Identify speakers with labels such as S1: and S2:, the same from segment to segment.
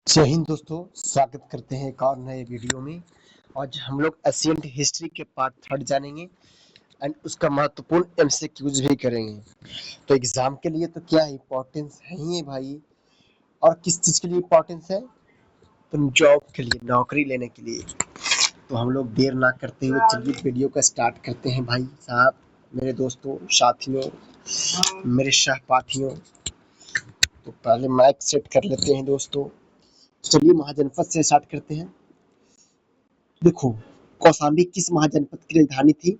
S1: जय हिंद दोस्तों, स्वागत करते हैं एक और नए वीडियो में। आज हम लोग एशियंट हिस्ट्री के पार्ट थर्ड जानेंगे एंड उसका महत्वपूर्ण एमसीक्यूज भी करेंगे। तो एग्जाम के लिए तो क्या इम्पोर्टेंस है ही है भाई। और किस चीज के लिए इम्पोर्टेंस है? तो जॉब के लिए, नौकरी लेने के लिए। तो हम लोग देर ना करते हुए चलिए वीडियो का स्टार्ट करते हैं भाई साहब, मेरे दोस्तों, साथियों, मेरे सहपाठियों। तो पहले माइक सेट कर लेते हैं दोस्तों। चलिए महाजनपद से स्टार्ट करते हैं। देखो, कौशाम्बी किस महाजनपद की राजधानी थी?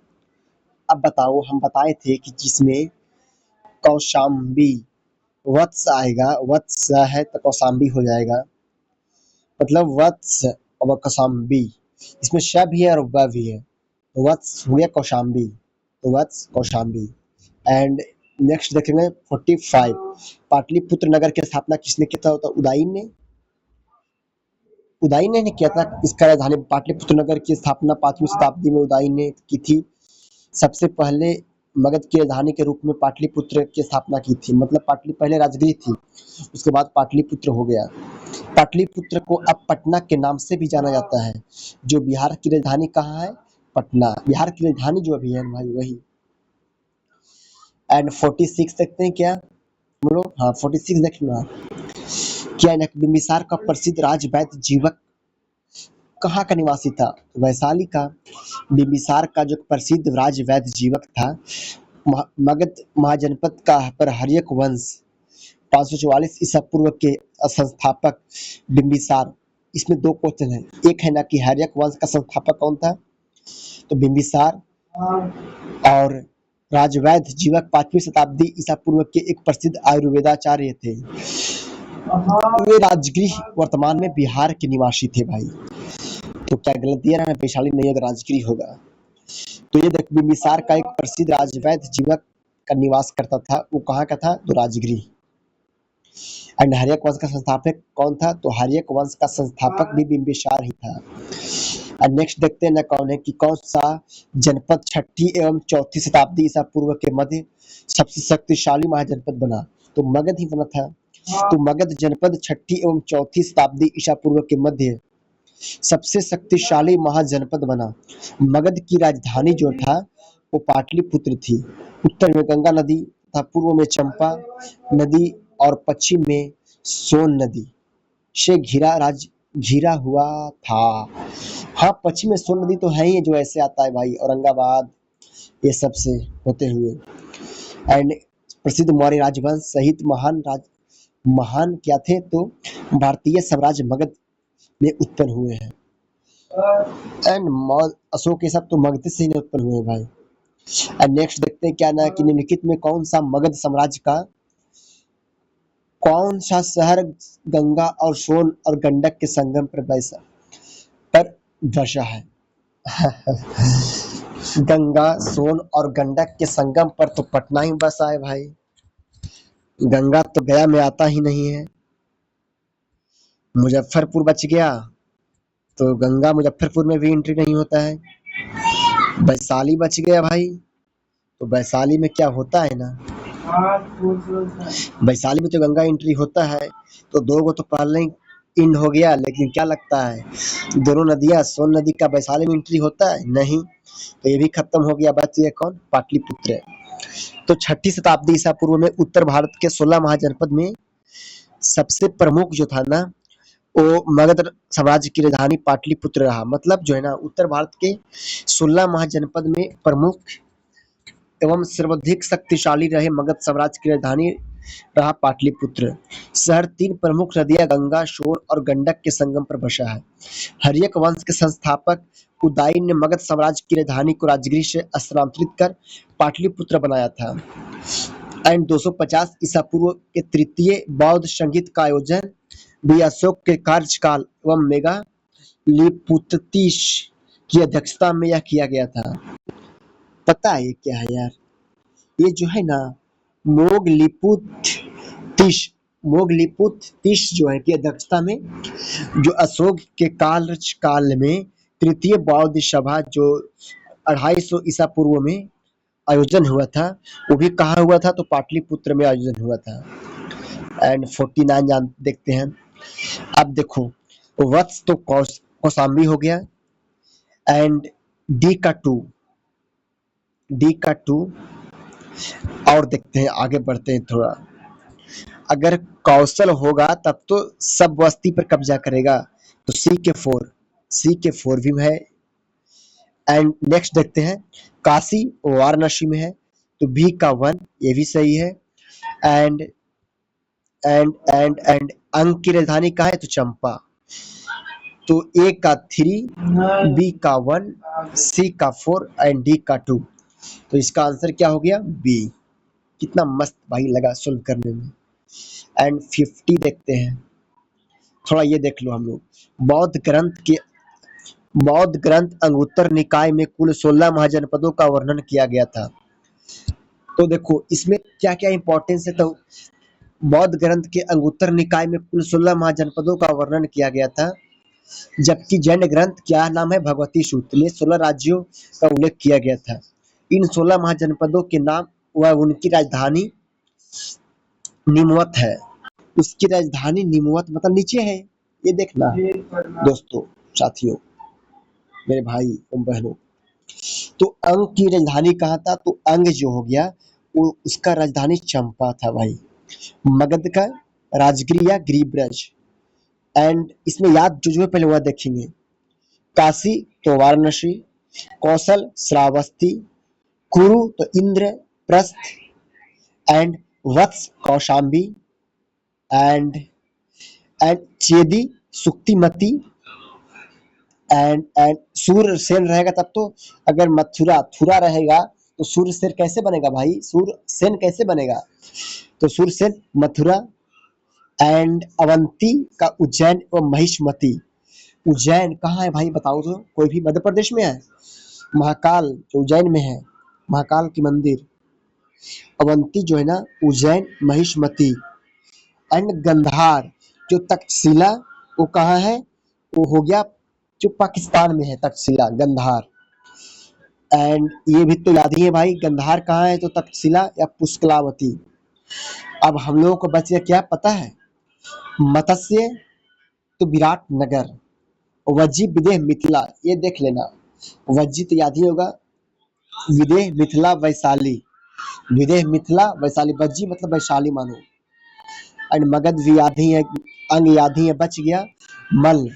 S1: अब बताओ, हम बताए थे कि जिसमें कौशाम्बी वत्स आएगा, वत्स है तो कौशाम्बी हो जाएगा, मतलब वत्स और कौशाम्बी। इसमें श भी है और व भी है, तो वत्स हो गया कौशाम्बी, तो वत्स कौशाम्बी। एंड नेक्स्ट देखेंगे 45, पाटलिपुत्र नगर की स्थापना किसने किया था? तो उदयन ने किया था। इसका राजधानी पाटलिपुत्र नगर की स्थापना 5वीं शताब्दी में उदयन ने की थी। सबसे पहले मगध की राजधानी के रूप में पाटलिपुत्र की स्थापना की थी, मतलब पाटली पहले राजगीर थी, उसके बाद पाटलिपुत्र हो गया। पाटलिपुत्र को अब पटना के नाम से भी जाना जाता है। जो बिहार की राजधानी कहाँ है? पटना। बिहार की राजधानी जो अभी है भाई वही। एंड 46 देखते हैं क्या हम लोग? हाँ 46 देखना। क्या बिंबिसार का प्रसिद्ध राजवैद्य जीवक कहाँ का निवासी था? वैशाली का। बिंबिसार का जो प्रसिद्ध राजवैद्य जीवक था, मगध महाजनपद का पर हर्यक वंश 544 ईसा पूर्व के संस्थापक बिंबिसार। इसमें दो क्वेश्चन है, एक है ना कि हर्यक वंश का संस्थापक कौन था, तो बिंबिसार, और राजवैद्य जीवक 5वीं शताब्दी ईसा पूर्व के एक प्रसिद्ध आयुर्वेदाचार्य थे। वे राजगृह वर्तमान में बिहार के निवासी थे भाई। तो क्या गलत दिया ना, वैशाली नहीं होगा, राजगृह होगा। तो ये देख, बिंबिसार का एक प्रसिद्ध राजवैद्य जीवक का निवास करता था, वो कहाँ का था? तो राजगृह। एंड हर्यक वंश का संस्थापक कौन था? तो हर्यक वंश का संस्थापक भी बिंबिसार ही था। और नेक्स्ट देखते हैं ना कौन है कि कौन सा जनपद 6ठी एवं 4थी शताब्दी ईसा पूर्व के मध्य सबसे शक्तिशाली महाजनपद बना? तो मगध ही बना था। तो मगध जनपद 6ठी एवं 4थी शताब्दी ईसा पूर्व के मध्य सबसे शक्तिशाली महाजनपद बना। मगध की राजधानी जो था वो पाटलिपुत्र थी। उत्तर में गंगा नदी तथा पूर्व में चंपा नदी और पश्चिम में सोन नदी से घिरा हुआ था। हाँ, पश्चिम में सोन नदी तो है ही, जो ऐसे आता है भाई, औरंगाबाद ये सब से होते हुए। एंड प्रसिद्ध मौर्य राजवंश सहित महान क्या थे? तो भारतीय साम्राज्य मगध में उत्पन्न हुए हैं। एंड अशोक ये सब तो मगध से ही उत्पन्न हुए भाई। एंड नेक्स्ट देखते हैं क्या ना कि निम्नलिखित में कौन सा मगध साम्राज्य का कौन सा शहर गंगा और सोन और गंडक के संगम पर बसा है? गंगा, सोन और गंडक के संगम पर तो पटना ही बसा है भाई। गंगा तो गया में आता ही नहीं है। मुजफ्फरपुर बच गया, तो गंगा मुजफ्फरपुर में भी एंट्री नहीं होता है। वैशाली बच गया भाई, तो वैशाली में क्या होता है ना, वैशाली में तो गंगा एंट्री होता है। तो दो गो तो पहले ही इंड हो गया, लेकिन क्या लगता है दोनों नदियां, सोन नदी का वैशाली में एंट्री होता है नहीं, तो ये भी खत्म हो गया। बच गया कौन? पाटलिपुत्र। तो 6ठी शताब्दी ईसा पूर्व में उत्तर भारत के 16 महाजनपद में सबसे प्रमुख जो था ना, वो मगध साम्राज्य की राजधानी पाटलिपुत्र रहा। मतलब जो है ना, उत्तर भारत के 16 महाजनपद में प्रमुख एवं सर्वाधिक शक्तिशाली रहे मगध साम्राज्य की राजधानी रहा पाटलिपुत्र। शहर 3 प्रमुख नदियां गंगा, सोन और गंडक के संगम पर बसा है। हर्यक वंश के संस्थापक उदयन ने मगध साम्राज्य की राजधानी को राजगृह से स्थानांतरित कर पाटलिपुत्र बनाया था। एंड 250 ईसा पूर्व के तृतीय बौद्ध संगीत का आयोजन भी अशोक के कार्यकाल एवं मेगालिपुतीस की अध्यक्षता में यह किया गया था। पता है ये क्या है यार? ये जो है ना, मोगलिपुतीस जो है की अध्यक्षता में, जो अशोक के कार्यकाल में तृतीय बौद्ध सभा जो 250 ईसा पूर्व में आयोजन हुआ था, वो भी कहाँ हुआ था? तो पाटलिपुत्र में आयोजन हुआ था। एंड 49 देखते हैं। अब देखो, वत्स तो कौशाम्बी हो गया, एंड डी का टू, डी का टू। और देखते हैं, आगे बढ़ते हैं थोड़ा। अगर कौशल होगा तब तो सब बस्ती पर कब्जा करेगा, तो सी के फोर, सी के फोर भी है। एंड नेक्स्ट देखते हैं, काशी वाराणसी में है, तो बी का वन, ये भी सही है। एंड एंड अंग की राजधानी कहाँ है, तो चंपा, तो ए का थ्री, बी का वन, सी का फोर एंड डी का टू। तो इसका आंसर क्या हो गया, बी। कितना मस्त भाई लगा सोल्व करने में। एंड 50 देखते हैं, थोड़ा ये देख लो हम लोग। बौद्ध ग्रंथ के बौद्ध ग्रंथ अंगुत्तर निकाय में कुल 16 महाजनपदों का वर्णन किया गया था। तो देखो इसमें क्या क्या इंपॉर्टेंस है, तो बौद्ध ग्रंथ के अंगुत्तर निकाय में कुल 16 महाजनपदों का वर्णन किया गया था, जबकि जैन ग्रंथ क्या नाम है, भगवती सूत्र में 16 राज्यों का उल्लेख किया गया था। इन 16 महाजनपदों के नाम व उनकी राजधानी निमवत है। उसकी राजधानी निमवत मतलब नीचे है, ये देखना दोस्तों, साथियों, मेरे भाई एवं बहनों। तो अंग की राजधानी कहाँ था, तो अंग जो हो गया वो उसका राजधानी चंपा था भाई। मगध का राजगिरी या गिरिब्रज। एंड इसमें याद जो है पहले वह देखेंगे। काशी तो वाराणसी, कौशल श्रावस्ती, कुरु तो Indraprastha, and Vatsa Kaushambi, and Chedi Suktimati, and Surasena रहेगा तब तो। अगर मथुरा थुरा रहेगा तो सूरसेन कैसे बनेगा भाई, सूरसेन कैसे बनेगा, तो सूरसेन मथुरा। एंड अवंती का उज्जैन और महिष्मती। उज्जैन कहाँ है भाई बताओ तो, कोई भी मध्य प्रदेश में है। महाकाल जो उज्जैन में है, महाकाल की मंदिर। अवंती जो है ना उज्जैन, महिष्मती। एंड गंधार जो तक्षशिला, वो कहाँ है, वो हो गया जो पाकिस्तान में है, तक्षशिला गंधार। एंड ये भी तो याद ही है भाई, गंधार कहाँ है, तो तक्षशिला या पुष्कलावती। अब हम लोगों को बच गया क्या पता है, मत्स्य तो विराट नगर, वज्जी विदेह मिथिला, ये देख लेना। वज्जी तो याद ही होगा, विदेह मिथिला वैशाली, विदेह मिथिला वैशाली, वज्जी मतलब वैशाली मानो। एंड मगध भी याद ही है, अंग याद ही है, बच गया मल।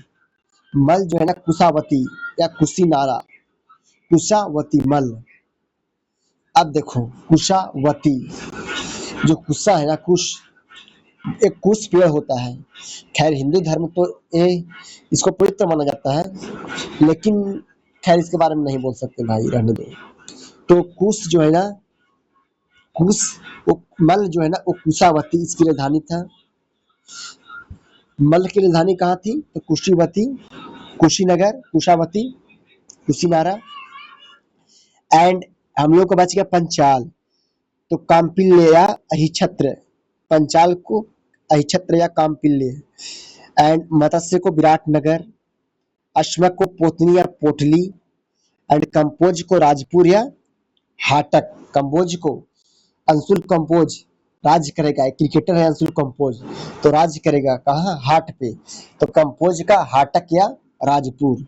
S1: मल जो है ना कुशावती या कुशीनारा, कुशावती मल। अब देखो कुशावती, जो कुशा है ना, कुश, एक कुश पेड़ होता है। खैर हिंदू धर्म तो ये इसको पवित्र माना जाता है, लेकिन खैर इसके बारे में नहीं बोल सकते भाई, रहने दो। तो कुश जो है ना, कुश, वो मल जो है ना वो कुशावती इसकी राजधानी था। मल की राजधानी कहाँ थी, तो कुशीवती, कुशीनगर, कुशावती, कुशीनारा। एंड हम लोग को बच गया पंचाल, तो काम्पिल्य या अहिछत्र, पंचाल को अहिछत्र या काम्पिल्य। एंड मत्स्य को विराटनगर, अश्मक को पोतनी या पोटली, एंड कंपोज को राजपुर या हाटक। कंबोज को अंशुल कंपोज राज्य करेगा, एक क्रिकेटर है अंशुल कंपोज, तो राज्य करेगा कहाँ, हाट पे, तो कंपोज का हाटक या राजपुर।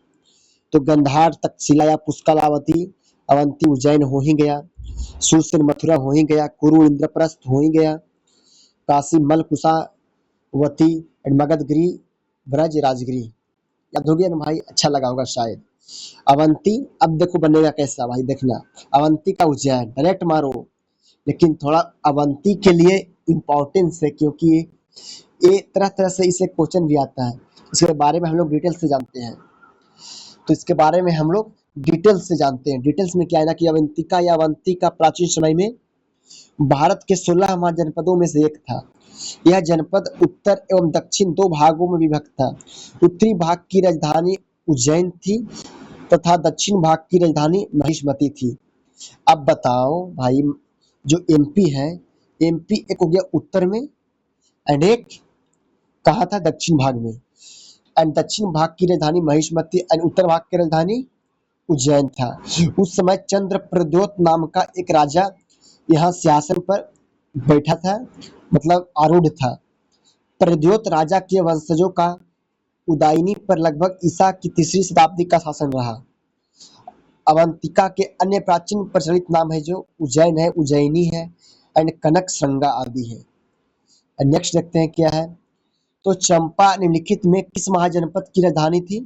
S1: तो गंधार तक्षशिला या पुष्कलावती, अवंती उज्जैन हो ही गया, सुरसेन मथुरा हो ही गया, कुरु इंद्रप्रस्थ हो ही गया, काशी मल कुशावती, मगधगिरी ब्रज राजगिरी। याद हो गया ना भाई, अच्छा लगा होगा शायद। अवंती, अब देखो बनेगा कैसा भाई, देखना। अवंती का उज्जैन डायरेक्ट मारो, लेकिन थोड़ा अवंती के लिए इम्पोर्टेंस है, क्योंकि ये तरह तरह से इसे क्वेश्चन भी आता है, इसके बारे में हम लोग डिटेल से जानते हैं। तो इसके बारे में हम लोग डिटेल्स से जानते हैं। डिटेल्स में क्या है ना, कि अवंतिका या अवंती का प्राचीन समय में भारत के 16 महाजनपदों में से एक था। यह जनपद उत्तर एवं दक्षिण दो भागों में विभक्त था। उत्तरी भाग की राजधानी उज्जैन थी तथा दक्षिण भाग की राजधानी महिष्मती थी। अब बताओ भाई, जो एमपी है, एमपी एक हो गया उत्तर में, एंड एक कहा था दक्षिण भाग में। एंड दक्षिण भाग की राजधानी महिष्मती एंड उत्तर भाग की राजधानी उज्जैन था। उस समय चंद्र प्रद्योत नाम का एक राजा यहाँ सिंहासन पर बैठा था, मतलब आरूढ़ था। प्रद्योत राजा के वंशजों का उदायनी पर लगभग ईसा की 3री शताब्दी का शासन रहा। अवंतिका के अन्य प्राचीन प्रचलित नाम है जो उज्जैन है, उज्जैनी है एंड कनक श्रृंगा आदि है। नेक्स्ट देखते हैं क्या है। तो चंपा निम्नलिखित में किस महाजनपद की राजधानी थी?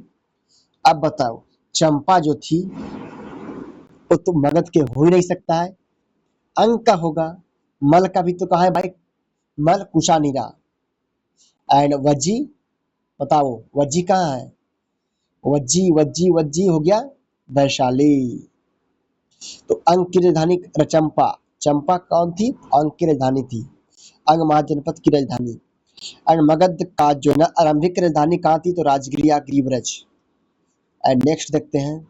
S1: अब बताओ, चंपा जो थी वो तो मगध के हो ही नहीं सकता है, अंक का होगा। मल का भी तो कहा है भाई, मल कुशानीरा। एंड वज्जी, बताओ वज्जी कहाँ है? वज्जी वज्जी वज्जी हो गया वैशाली। तो अंग की राजधानी चंपा, चंपा कौन थी? अंग की राजधानी थी, अंग महाजनपद की राजधानी। एंड मगध का जो है आरंभिक राजधानी कहाँ थी? तो राजगिर या गिरिब्रज। एंड नेक्स्ट देखते हैं,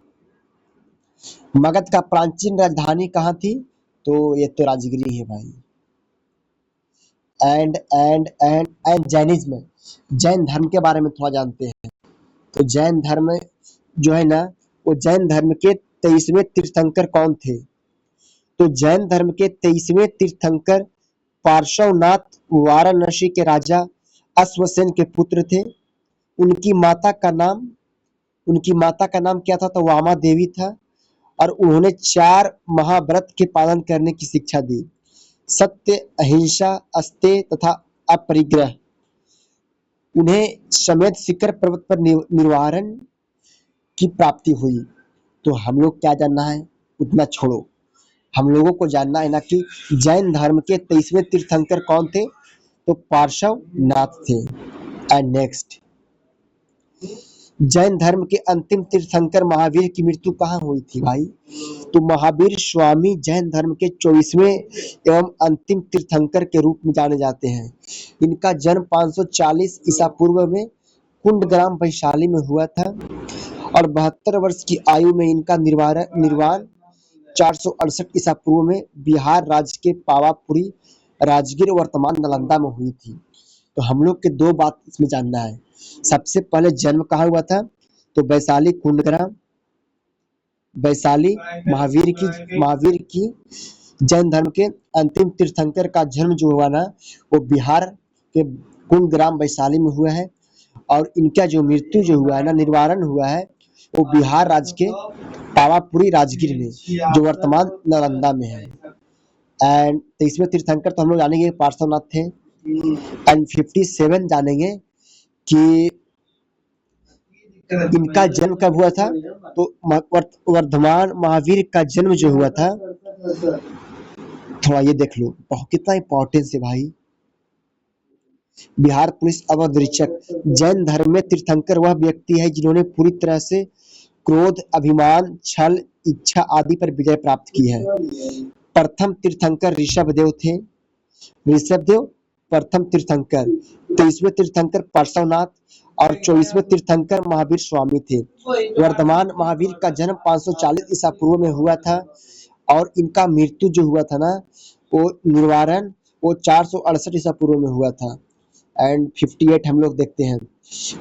S1: मगध का प्राचीन राजधानी कहाँ थी? तो ये तो राजगिरी है भाई। एंड जैनिज्म, जैन धर्म के बारे में थोड़ा जानते हैं। तो जैन धर्म जो है ना, वो जैन धर्म के 23वें तीर्थंकर कौन थे? तो जैन धर्म के 23वें तीर्थंकर पार्श्वनाथ वाराणसी के राजा अश्वसेन के पुत्र थे। उनकी माता का नाम उनकी माता का नाम क्या था? तो वामा देवी था। और उन्होंने 4 महाव्रत के पालन करने की शिक्षा दी: सत्य, अहिंसा, अस्तेय तथा अपरिग्रह। उन्हें समेत शिखर पर्वत पर निर्वाण की प्राप्ति हुई। तो हम लोग क्या जानना है उतना छोड़ो, हम लोगों को जानना है ना कि जैन धर्म के 23वें तीर्थंकर कौन थे? तो पार्श्वनाथ थे। एंड नेक्स्ट, जैन धर्म के अंतिम तीर्थंकर महावीर की मृत्यु कहाँ हुई थी भाई? तो महावीर स्वामी जैन धर्म के 24वें एवं अंतिम तीर्थंकर के रूप में जाने जाते हैं। इनका जन्म 540 ईसा पूर्व में कुंडग्राम वैशाली में हुआ था और 72 वर्ष की आयु में इनका निर्वाण 468 ईसा पूर्व में बिहार राज्य के पावापुरी राजगीर वर्तमान नालंदा में हुई थी। तो हम लोग के 2 बात इसमें जानना है। सबसे पहले जन्म कहाँ हुआ था? तो वैशाली कुंडग्राम। वैशाली महावीर की जैन धर्म के अंतिम तीर्थंकर का जन्म जो हुआ ना, वो बिहार के कुंडग्राम वैशाली में हुआ है। और इनका जो मृत्यु जो हुआ है ना, निर्वाण हुआ है, वो बिहार राज्य के पावापुरी राजगीर में, जो वर्तमान नालंदा में है। एंड 23वें तीर्थंकर तो हम लोग जानेंगे पार्श्वनाथ थे। एंड 57 जानेंगे कि इनका जन्म कब हुआ था? तो वर्धमान महावीर का जन्म जो हुआ था, थोड़ा ये देख लो, कितना इंपॉर्टेंस है भाई। बिहार पुलिस अवधरीक्षक, जैन धर्म में तीर्थंकर वह व्यक्ति है जिन्होंने पूरी तरह से क्रोध, अभिमान, छल, इच्छा आदि पर विजय प्राप्त की है। प्रथम तीर्थंकर ऋषभदेव थे। ऋषभदेव प्रथम तीर्थंकर। 23वें तीर्थंकर पार्श्वनाथ और 24वें तीर्थंकर महावीर स्वामी थे। वर्तमान महावीर का जन्म 540 ईसा पूर्व में हुआ था और इनका मृत्यु जो हुआ था ना, वो निर्वाण वो 468 ईसा पूर्व में हुआ था। एंड 58 हम लोग देखते हैं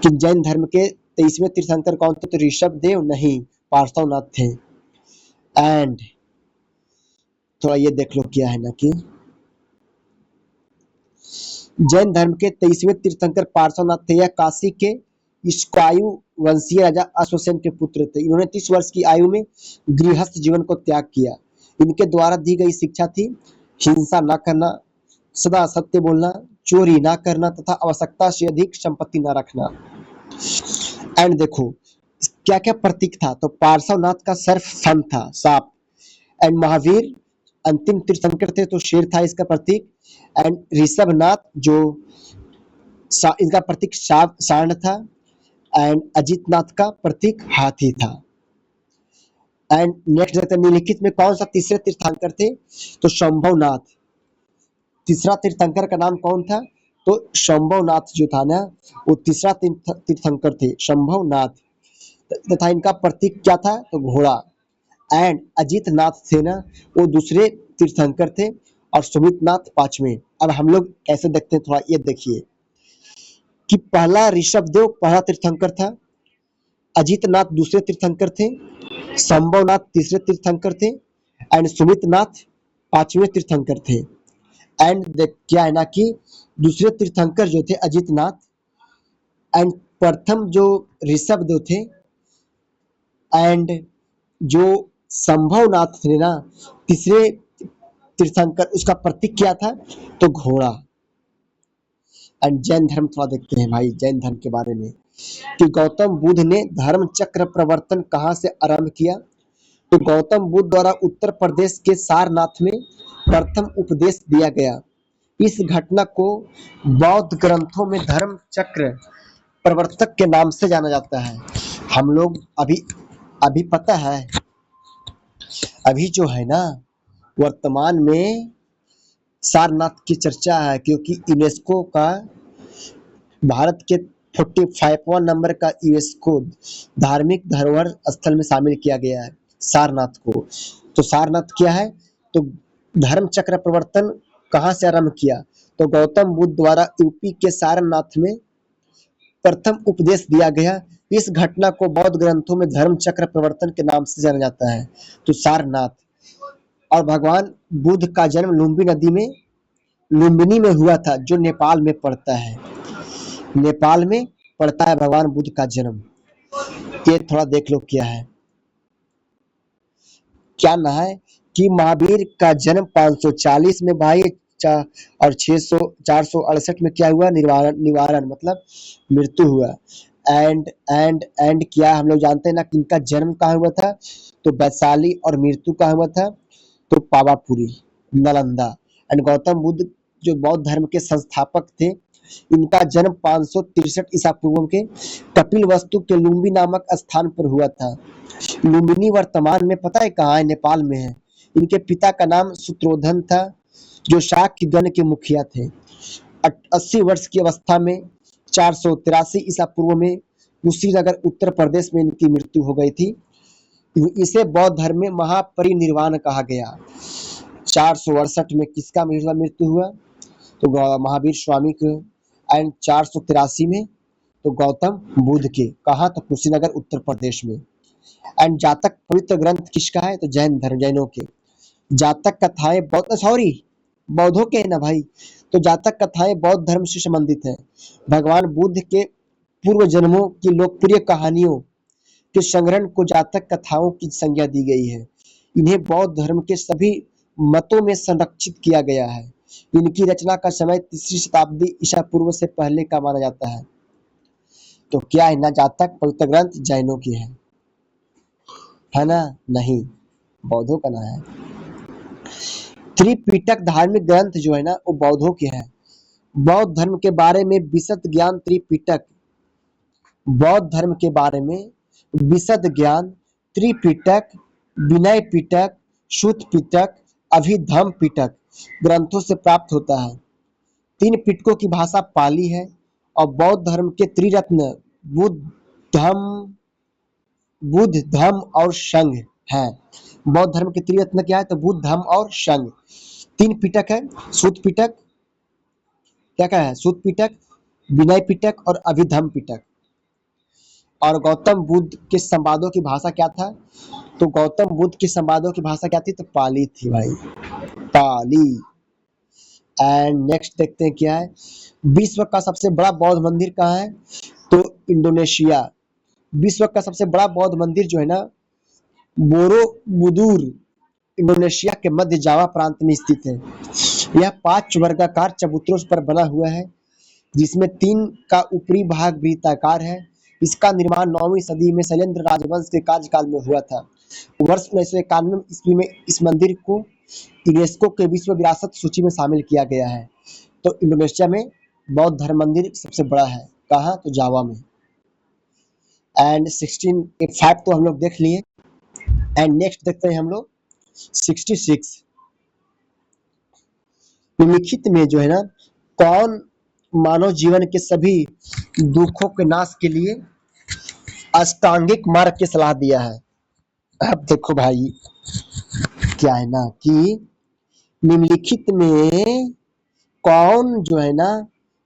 S1: कि जैन धर्म के 23वें तीर्थंकर कौन थे? तो ऋषभदेव नहीं, पार्श्वनाथ थे। एंड थोड़ा ये देख लो क्या है ना कि जैन धर्म के 23वें तीर्थंकर पार्श्वनाथ थे। यह काशी के इक्ष्वाकु वंशीय राजा अश्वसेन के पुत्र थे। इन्होंने 30 वर्ष की आयु में गृहस्थ जीवन को त्याग किया। इनके द्वारा दी गई शिक्षा थी: हिंसा न करना, सदा सत्य बोलना, चोरी ना करना तथा आवश्यकता से अधिक संपत्ति न रखना। एंड देखो क्या क्या प्रतीक था? तो पार्श्वनाथ का सर्प फन था, सांप। एंड महावीर अंतिम तीर्थंकर थे तो शेर था इसका प्रतीक। एंड ऋषभनाथ जो इनका प्रतीक सांड था। एंड अजितनाथ का प्रतीक हाथी था। एंड नेक्स्ट देखते हैं, निम्नलिखित में कौन सा तीसरे तीर्थंकर थे? तो शंभवनाथ। तीसरा तीर्थंकर का नाम कौन था? तो शंभवनाथ जो था ना, वो तीसरा तीर्थंकर थे, शंभवनाथ। तथा इनका प्रतीक क्या था? तो घोड़ा। एंड अजितनाथ थे ना, वो दूसरे तीर्थंकर थे और सुमितनाथ 5वें। अब हम लोग कैसे देखते हैं, थोड़ा ये देखिए कि पहला ऋषभदेव पहला तीर्थंकर था, अजितनाथ दूसरे तीर्थंकर थे, शंभवनाथ तीसरे तीर्थंकर थे एंड सुमितनाथ 5वें तीर्थंकर थे। एंड क्या है ना कि दूसरे तीर्थंकर जो थे अजितनाथ, एंड प्रथम जो ऋषभ देव थे, एंड जो संभवनाथ थे ना तीसरे तीर्थंकर, उसका प्रतीक क्या था? तो घोड़ा। एंड जैन धर्म थोड़ा देखते हैं भाई, जैन धर्म के बारे में कि गौतम बुद्ध ने धर्म चक्र प्रवर्तन कहाँ से आरंभ किया? तो गौतम बुद्ध द्वारा उत्तर प्रदेश के सारनाथ में प्रथम उपदेश दिया गया। इस घटना को बौद्ध ग्रंथों में धर्म चक्र प्रवर्तक के नाम से जाना जाता है। हम लोग अभी अभी पता है, अभी जो है ना वर्तमान में सारनाथ की चर्चा है, क्योंकि यूनेस्को का भारत के 45वां नंबर का यूनेस्को धार्मिक धरोहर स्थल में शामिल किया गया है सारनाथ को। तो सारनाथ क्या है? तो धर्म चक्र प्रवर्तन कहाँ से आरंभ किया? तो गौतम बुद्ध द्वारा यूपी के सारनाथ में प्रथम उपदेश दिया गया। इस घटना को बौद्ध ग्रंथों में धर्म चक्र प्रवर्तन के नाम से जाना जाता है। तो सारनाथ, और भगवान बुद्ध का जन्म लुम्बिनी में हुआ था, जो नेपाल में पड़ता है। नेपाल में पड़ता है भगवान बुद्ध का जन्म। ये थोड़ा देख लो क्या है, क्या ना है कि महावीर का जन्म 540 में भाई और 468 में क्या हुआ? निवारण मतलब मृत्यु हुआ। एंड क्या हम लोग जानते हैं ना कि इनका जन्म कहाँ हुआ था? तो वैशाली, और मृत्यु कहाँ हुआ था? तो पावापुरी, नालंदा। एंड गौतम बुद्ध जो बौद्ध धर्म के संस्थापक थे, इनका जन्म 563 ईसा पूर्व के कपिल वस्तु के लुम्बी नामक स्थान पर हुआ था। लुम्बिनी वर्तमान में पता है कहाँ है? नेपाल में है। इनके पिता का नाम सूत्रोधन था, जो शाक्य गण के मुखिया थे। 80 वर्ष की अवस्था में 483 ईसा पूर्व में कुशीनगर उत्तर प्रदेश में इनकी मृत्यु हो गई थी। इसे बौद्ध धर्म में महापरिनिर्वाण कहा गया। 468 में किसका मृत्यु हुआ? तो महावीर स्वामी के। एंड 483 में तो गौतम बुद्ध के। कहा? तो कुशीनगर उत्तर प्रदेश में। एंड जातक पवित्र ग्रंथ किसका है? तो जैन धर्म, जैनों के। जातक कथाएं बौद्धों के है ना भाई। तो जातक कथाएं बौद्ध धर्म से संबंधित है। भगवान बुद्ध के पूर्व जन्मों की लोकप्रिय कहानियों के संग्रहण को जातक कथाओं की संज्ञा दी गई है। इन्हें बौद्ध धर्म के सभी मतों में संरक्षित किया गया है। इनकी रचना का समय 3री शताब्दी ईसा पूर्व से पहले का माना जाता है। तो क्या है ना, जातक पवित्र ग्रंथ जैनों की है ना? नहीं, बौद्धों का ना है। त्रिपिटक धार्मिक ग्रंथ जो है ना वो बौद्धों के हैं। बौद्ध धर्म के बारे में विशद ज्ञान त्रिपिटक, बौद्ध धर्म के बारे में विशद ज्ञान त्रिपिटक, विनय पिटक, सूत पिटक, अभिधम्म पिटक ग्रंथों से प्राप्त होता है। 3 पिटकों की भाषा पाली है और बौद्ध धर्म के त्रिरत्न बुद्ध धम्म और संघ है। बौद्ध धर्म के त्रिरत्न क्या है? तो बुद्ध धम्म और संघ। 3 पिटक है, सूत पिटक, क्या है? सूत पिटक, विनय पिटक और अभिधम्म पिटक। और गौतम बुद्ध के संवादों की भाषा क्या था? तो गौतम बुद्ध के संवादों की भाषा क्या थी? तो पाली थी भाई, पाली। एंड नेक्स्ट देखते हैं क्या है। विश्व का सबसे बड़ा बौद्ध मंदिर कहाँ है? तो इंडोनेशिया। विश्व का सबसे बड़ा बौद्ध मंदिर जो है ना बोरोबुदुर इंडोनेशिया के मध्य जावा प्रांत में स्थित है। यह 5 वर्गाकार चबूतरों पर बना हुआ है, जिसमें 3 का ऊपरी भाग वृत्ताकार है। इसका निर्माण 9वीं सदी में शैलेंद्र राजवंश के कार्यकाल में हुआ था। वर्ष 1991 ईस्वी में इस मंदिर को यूनेस्को के विश्व विरासत सूची में शामिल किया गया है। तो इंडोनेशिया में बौद्ध धर्म मंदिर सबसे बड़ा है। कहाँ? तो जावा में। एंड 16 तो हम लोग देख लिए। एंड नेक्स्ट देखते हैं हम लोग 66। निम्नलिखित में जो है ना कौन मानव जीवन के सभी दुखों के नाश के लिए अष्टांगिक मार्ग की सलाह दिया है? अब देखो भाई क्या है ना कि निम्नलिखित में कौन जो है ना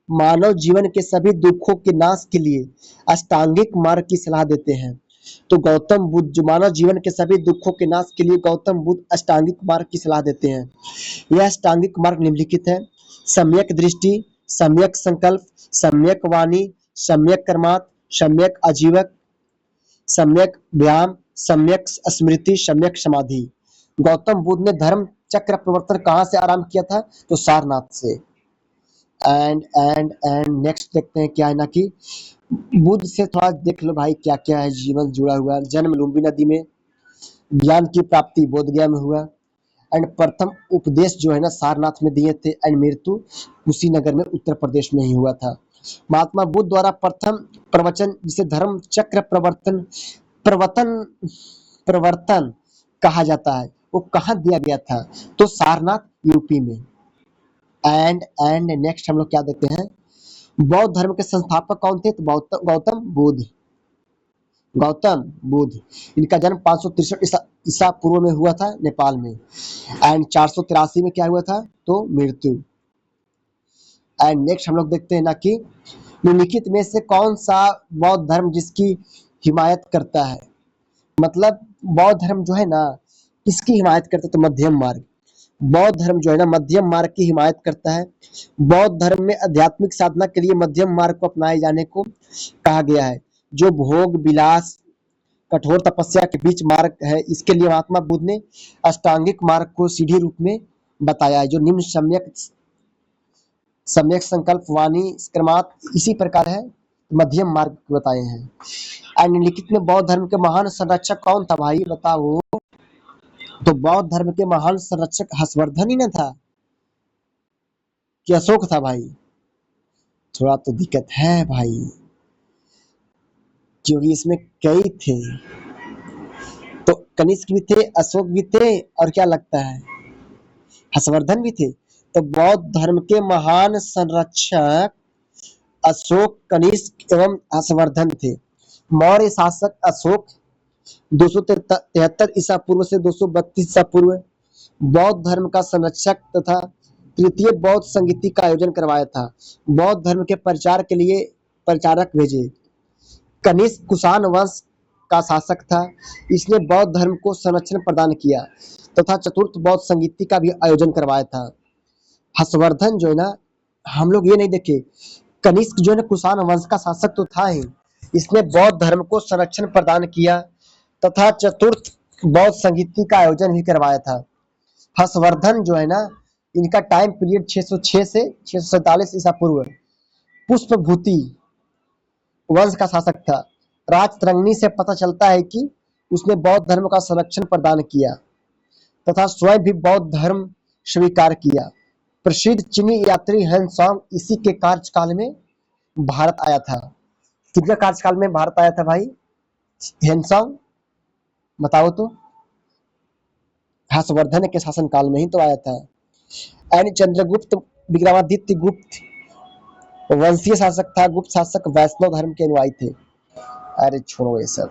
S1: मानव जीवन के सभी दुखों के नाश के लिए अष्टांगिक मार्ग की सलाह देते हैं? तो गौतम बुद्ध जो मानव जीवन के सभी दुखों के नाश के लिए गौतम बुद्ध अष्टांगिक मार्ग की सलाह देते हैं। यह अष्टांगिक मार्ग निम्नलिखित है: सम्यक दृष्टि, सम्यक संकल्प, सम्यक वाणी, सम्यक कर्मात, सम्यक आजीवक, सम्यक व्यायाम, सम्यक स्मृति, सम्यक समाधि। गौतम बुद्ध ने धर्म चक्र प्रवर्तन कहाँ से आरंभ किया था? तो सारनाथ से। एंड नेक्स्ट देखते हैं क्या है ना कि बुद्ध से थोड़ा देख लो भाई क्या क्या है जीवन जुड़ा हुआ है। जन्म लुम्बिनी नदी में, ज्ञान की प्राप्ति बोधगया में हुआ, एंड प्रथम उपदेश जो है ना सारनाथ में दिए थे, एंड मृत्यु कुशीनगर में उत्तर प्रदेश में ही हुआ था। महात्मा बुद्ध द्वारा प्रथम प्रवचन जिसे धर्म चक्र प्रवर्तन प्रवर्तन कहा जाता है वो कहाँ दिया गया था? तो सारनाथ यूपी में। एंड नेक्स्ट हम लोग क्या देखते हैं, बौद्ध धर्म के संस्थापक कौन थे? तो गौतम बुद्ध। गौतम बुद्ध, इनका जन्म 563 ईसा पूर्व में हुआ था नेपाल में, एंड 483 में क्या हुआ था? तो मृत्यु। एंड नेक्स्ट हम लोग देखते हैं ना कि निम्नलिखित में से कौन सा बौद्ध धर्म जिसकी हिमायत करता है? मतलब बौद्ध धर्म जो है ना किसकी हिमायत करता है? तो मध्यम मार्ग। बौद्ध धर्म जो है ना मध्यम मार्ग की हिमायत करता है। बौद्ध धर्म में आध्यात्मिक साधना के लिए मध्यम मार्ग को अपनाए जाने को कहा गया है, जो भोग विलास कठोर तपस्या के बीच मार्ग है। इसके लिए महात्मा बुद्ध ने अष्टांगिक मार्ग को सीढ़ी रूप में बताया है, जो निम्न सम्यक संकल्प वाणी क्रमात इसी प्रकार है, मध्यम मार्ग बताए हैं। एंड निम्नलिखित में बौद्ध धर्म के महान संरक्षक कौन था भाई बताओ? तो बौद्ध धर्म के महान संरक्षक हर्षवर्धन ही न था कि अशोक था भाई? थोड़ा तो दिक्कत है भाई, क्योंकि इसमें कई थे। तो कनिष्क भी थे, अशोक भी थे, और क्या लगता है हर्षवर्धन भी थे। तो बौद्ध धर्म के महान संरक्षक अशोक, कनिष्क एवं हर्षवर्धन थे। मौर्य शासक अशोक 273 ईसा पूर्व से 232 ईसा पूर्व बौद्ध धर्म का संरक्षक तथा तृतीय बौद्ध संगीति का आयोजन करवाया था। बौद्ध धर्म के प्रचार के लिए प्रचारक भेजे। कनिष्क कुषाण वंश का शासक था। इसने बौद्ध धर्म को संरक्षण प्रदान किया तथा चतुर्थ बौद्ध संगीति का भी आयोजन करवाया था। हर्षवर्धन जो है ना, हम लोग ये नहीं देखे, कनिष्क जो है ना कुषाण वंश का शासक तो था ही, इसने बौद्ध धर्म को संरक्षण प्रदान किया तथा चतुर्थ बौद्ध संगीति का आयोजन भी करवाया था। हर्षवर्धन जो है ना, इनका टाइम पीरियड 606 से 647 ईसा पूर्व पुष्पभूति वंश का शासक था। राजतरंगिणी से पता चलता है कि उसने बौद्ध धर्म का संरक्षण प्रदान किया तथा स्वयं भी बौद्ध धर्म स्वीकार किया। प्रसिद्ध चीनी यात्री हेनसांग इसी के कार्यकाल में भारत आया था। कितने कार्यकाल में भारत आया था भाई हेनसांग? बताओ तो। हर्षवर्धन के शासन काल में ही तो आया था। एंड चंद्रगुप्त विक्रमादित्य गुप्त वंशीय शासक था। गुप्त शासक वैष्णव धर्म के अनुयायी थे। अरे छोड़ो ये सब।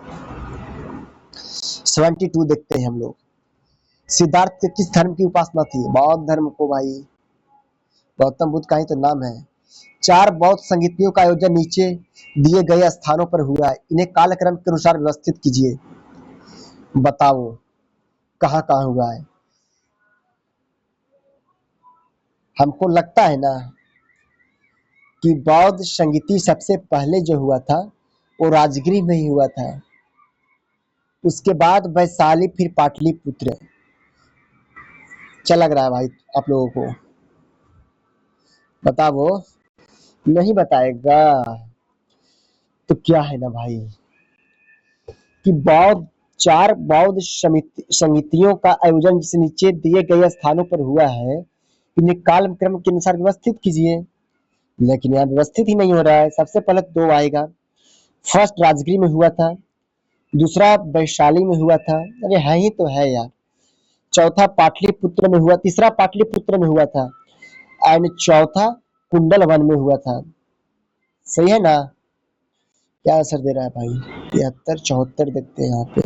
S1: 72 देखते हैं हम लोग। सिद्धार्थ के किस धर्म की उपासना थी? बौद्ध धर्म को भाई। गौतम बुद्ध का ही तो नाम है। 4 बौद्ध संगीतियों का आयोजन नीचे दिए गए स्थानों पर हुआ है। इन्हें कालक्रम के अनुसार व्यवस्थित कीजिए। बताओ कहाँ कहाँ हुआ है? हमको लगता है ना कि बौद्ध संगीति सबसे पहले जो हुआ था वो राजगीर में ही हुआ था। उसके बाद वैशाली, फिर पाटलिपुत्र। क्या लग रहा है भाई आप लोगों को? बताओ। नहीं बताएगा तो क्या है ना भाई कि बौद्ध 4 बौद्ध समितियों का आयोजन जिस नीचे दिए गए स्थानों पर हुआ है, इन्हें कालक्रम के अनुसार व्यवस्थित कीजिए। लेकिन यहाँ व्यवस्थित ही नहीं हो रहा है। सबसे पहले 2 आएगा। फर्स्ट राजगीर में हुआ था, दूसरा वैशाली में हुआ था। अरे है ही तो है यार। चौथा पाटलिपुत्र में हुआ, तीसरा पाटलिपुत्र में हुआ था, एंड चौथा कुंडल वन में हुआ था। सही है ना? क्या असर दे रहा है भाई? 73 74 देखते हैं यहाँ पे।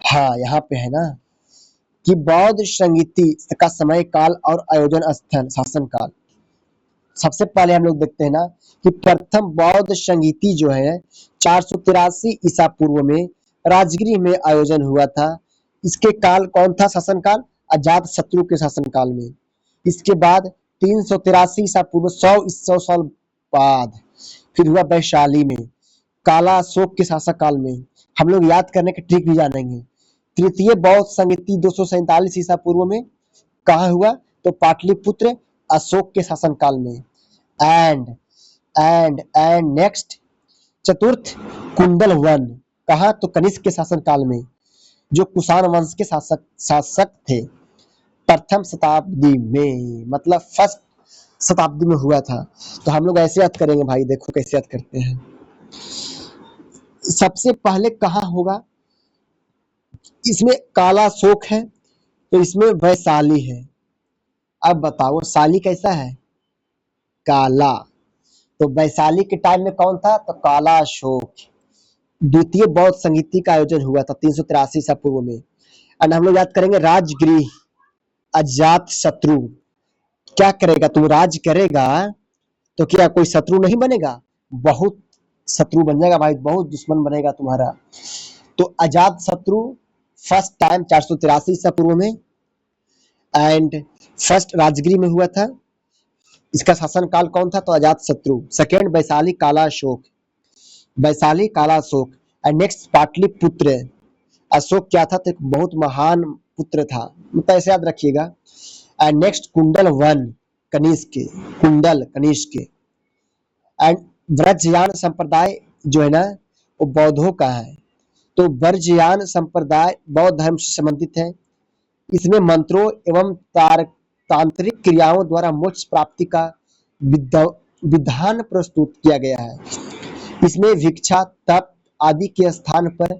S1: हाँ यहाँ पे है ना कि बौद्ध संगीति का समय काल और आयोजन स्थल शासन काल। सबसे पहले हम लोग देखते हैं ना कि प्रथम बौद्ध संगीति जो है 483 ईसा पूर्व में राजगृह में आयोजन हुआ था। इसके काल कौन था शासन काल? अजात शत्रु के शासन काल में। इसके बाद 383 ईसा पूर्व 100 साल बाद फिर हुआ वैशाली में, काला अशोक के शासक काल में। हम लोग याद करने के ट्रिक भी जानेंगे। तृतीय बौद्ध संगीति 247 ईसा पूर्व में कहा हुआ? तो पाटलिपुत्र अशोक के शासन काल में। एंड एंड नेक्स्ट चतुर्थ कुंडल वन कहा? तो कनिष्क के शासन काल में, जो कुषाण वंश के शासक थे। प्रथम शताब्दी में, मतलब फर्स्ट शताब्दी में हुआ था। तो हम लोग ऐसे याद करेंगे भाई, देखो कैसे याद करते हैं। सबसे पहले कहाँ होगा? इसमें काला शोक है, तो इसमें वैशाली है। अब बताओ शाली कैसा है? काला। तो वैशाली के टाइम में कौन था? तो काला अशोक। द्वितीय बौद्ध संगीति का आयोजन हुआ था 383 ईसा पूर्व में। एंड हम लोग याद करेंगे राजगृह अजात शत्रु। क्या करेगा? तुम राज करेगा तो क्या कोई शत्रु नहीं बनेगा? बहुत शत्रु बन जाएगा भाई, बहुत दुश्मन बनेगा तुम्हारा। तो अजात शत्रु फर्स्ट टाइम 483 ईसा पूर्व में एंड फर्स्ट राजगृह में हुआ था। इसका शासन काल कौन था? तो अजात शत्रु। सेकेंड वैशाली काला अशोक, वैशाली काला अशोक। एंड नेक्स्ट पाटलिपुत्र अशोक क्या था? तो एक बहुत महान पुत्र था, मतलब ऐसे याद रखिएगा। एंड नेक्स्ट कुंडल वन कनिष्क, कुंडल कनिष्क। एंड ब्रजयान संप्रदाय जो है ना वो बौद्धों का है। तो ब्रजयान संप्रदाय बौद्ध धर्म से संबंधित है। इसमें मंत्रों एवं तांत्रिक क्रियाओं द्वारा मोक्ष प्राप्ति का विधान प्रस्तुत किया गया है। इसमें भिक्षा तप आदि के स्थान पर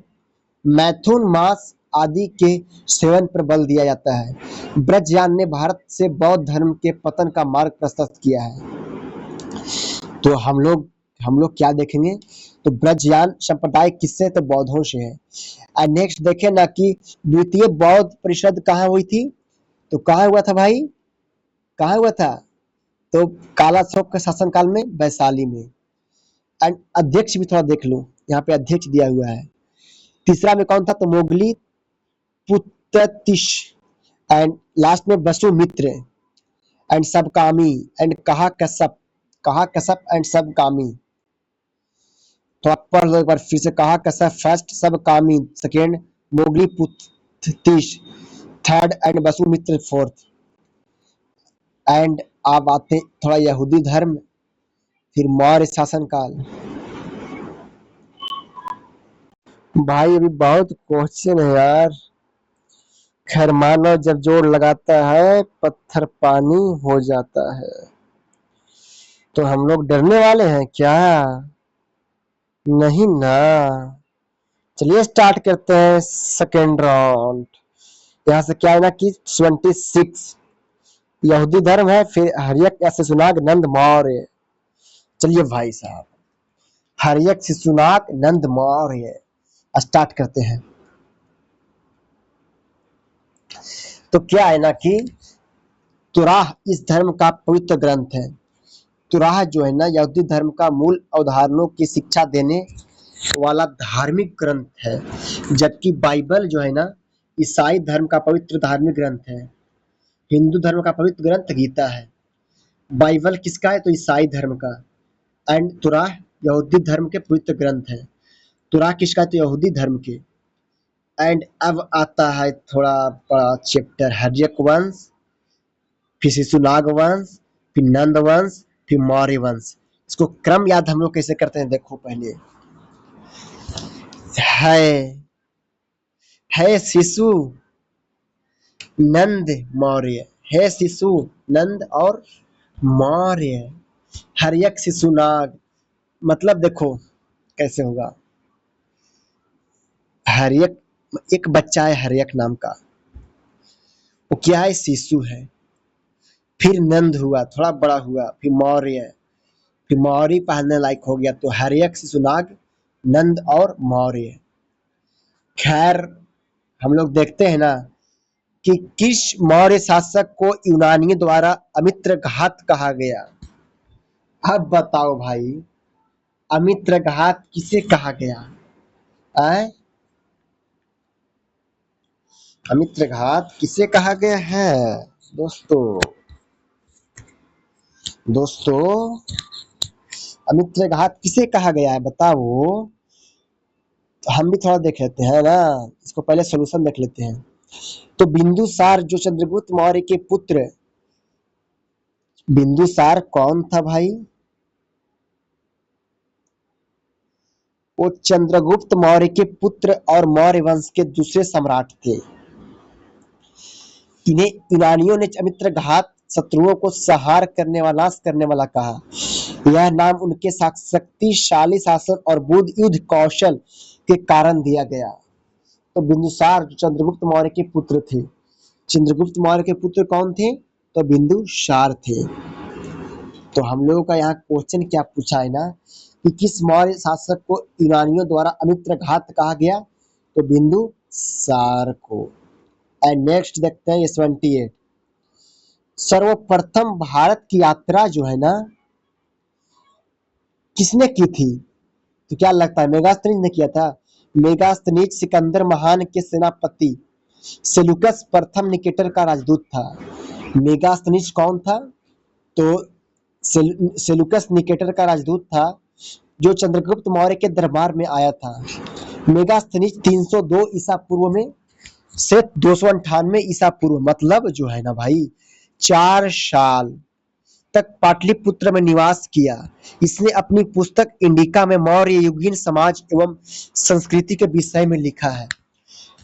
S1: मैथुन मांस आदि के सेवन पर बल दिया जाता है। ब्रजयान ने भारत से बौद्ध धर्म के पतन का मार्ग प्रशस्त किया है। तो हम लोग क्या देखेंगे? तो ब्रजयान संप्रदाय किससे? तो बौद्धों से है। और नेक्स्ट देखें ना कि द्वितीय बौद्ध परिषद कहाँ हुई थी? तो कहाँ हुआ था भाई? कहाँ हुआ था? तो काला अशोक के शासन काल में, वैशाली में। एंड अध्यक्ष भी थोड़ा देख लो, यहाँ पे अध्यक्ष दिया हुआ है। तीसरा में कौन था? तो मोगली पुत्तिश। एंड लास्ट में वसुमित्र एंड सबकामी एंड कहा कश्यप एंड सबकामी। तो आप पढ़ लो एक बार फिर से। कहा Kashyap first, Sabbakami second, Moggali Puttish third and Vasumitra fourth. And आप आते थोड़ा यहूदी धर्म, फिर मौर्य शासन काल। भाई अभी बहुत क्वेश्चन है यार। खैर मानो जब जोर लगाता है पत्थर पानी हो जाता है। तो हम लोग डरने वाले हैं क्या? नहीं ना। चलिए स्टार्ट करते हैं सेकेंड राउंड। यहाँ से क्या है ना कि 26 यहूदी धर्म है, फिर हर्यक या शिशुनाग नंद मौर्य। चलिए भाई साहब, हर्यक शिशुनाग नंद मौर्य स्टार्ट करते हैं। तो क्या है ना कि तुराह इस धर्म का पवित्र ग्रंथ है। तुराह जो है ना यहूदी धर्म का मूल अवधारणाओं की शिक्षा देने वाला धार्मिक ग्रंथ है, जबकि बाइबल जो है ना ईसाई धर्म का पवित्र धार्मिक ग्रंथ है। हिंदू धर्म का पवित्र ग्रंथ गीता है। बाइबल किसका है? तो ईसाई धर्म का। एंड तुराह यहूदी धर्म के पवित्र ग्रंथ है। तुराह किसका है? तो यहूदी धर्म के। एंड अब आता है थोड़ा बड़ा चैप्टर, हर्यक वंश, फिर शिशुनाग वंश, फिर नंद वंश, फिर मौर्य वंश। इसको क्रम याद हम लोग कैसे करते हैं देखो। पहले है शिशु नंद मौर्य, है शिशु नंद और मौर्य। हर्यक शिशुनाग, मतलब देखो कैसे होगा। हर्यक एक बच्चा है हर्यक नाम का, वो क्या है? शिशु है। फिर नंद हुआ, थोड़ा बड़ा हुआ, फिर मौर्य, फिर मौर्य पहनने लायक हो गया। तो हर्यक शिशुनाग नंद और मौर्य। खैर हम लोग देखते हैं ना कि किस मौर्य शासक को यूनानियों द्वारा अमित्र घात कहा गया? अब बताओ भाई, अमित्रघात किसे कहा गया? आय, अमित्रघात किसे कहा गया है दोस्तों? दोस्तों, अमित्रघात किसे कहा गया है बताओ? तो हम भी थोड़ा देख लेते हैं ना, इसको पहले सोल्यूशन देख लेते हैं। तो बिंदुसार जो चंद्रगुप्त मौर्य के पुत्र, बिंदुसार कौन था भाई? वो चंद्रगुप्त मौर्य के पुत्र और मौर्य वंश के दूसरे सम्राट थे। इन्हें यूनानियों ने अमित्रघात, शत्रुओं को संहार करने वाला, नाश करने वाला कहा। यह नाम उनके शक्तिशाली शासन और बुद्ध युद्ध कौशल के कारण दिया गया। तो बिंदुसार जो चंद्रगुप्त मौर्य के पुत्र थे, चंद्रगुप्त मौर्य के पुत्र कौन थे? तो बिंदुसार थे। तो हम लोगों का यहाँ क्वेश्चन क्या पूछा है ना, कि किस मौर्य शासक को यूनानियों द्वारा अमित्रघात कहा गया? तो बिंदुसार को। एंड नेक्स्ट देखते हैं 78। सर्वप्रथम भारत की यात्रा जो है ना, किसने की थी? तो क्या लगता है, मेगास्थनीज ने किया था? मेगास्थनीज सिकंदर महान के सेनापति सेलुकस प्रथम निकेटर का राजदूत था। मेगास्थनीज कौन था? तो सेलुकस निकेटर का राजदूत था, जो चंद्रगुप्त मौर्य के दरबार में आया था। मेगास्थनीज 302 ईसा पूर्व में से 298 ईसा पूर्व, मतलब जो है ना भाई 4 साल तक पाटलिपुत्र में निवास किया। इसने अपनी पुस्तक इंडिका में मौर्य युगीन समाज एवं संस्कृति के विषय में लिखा है।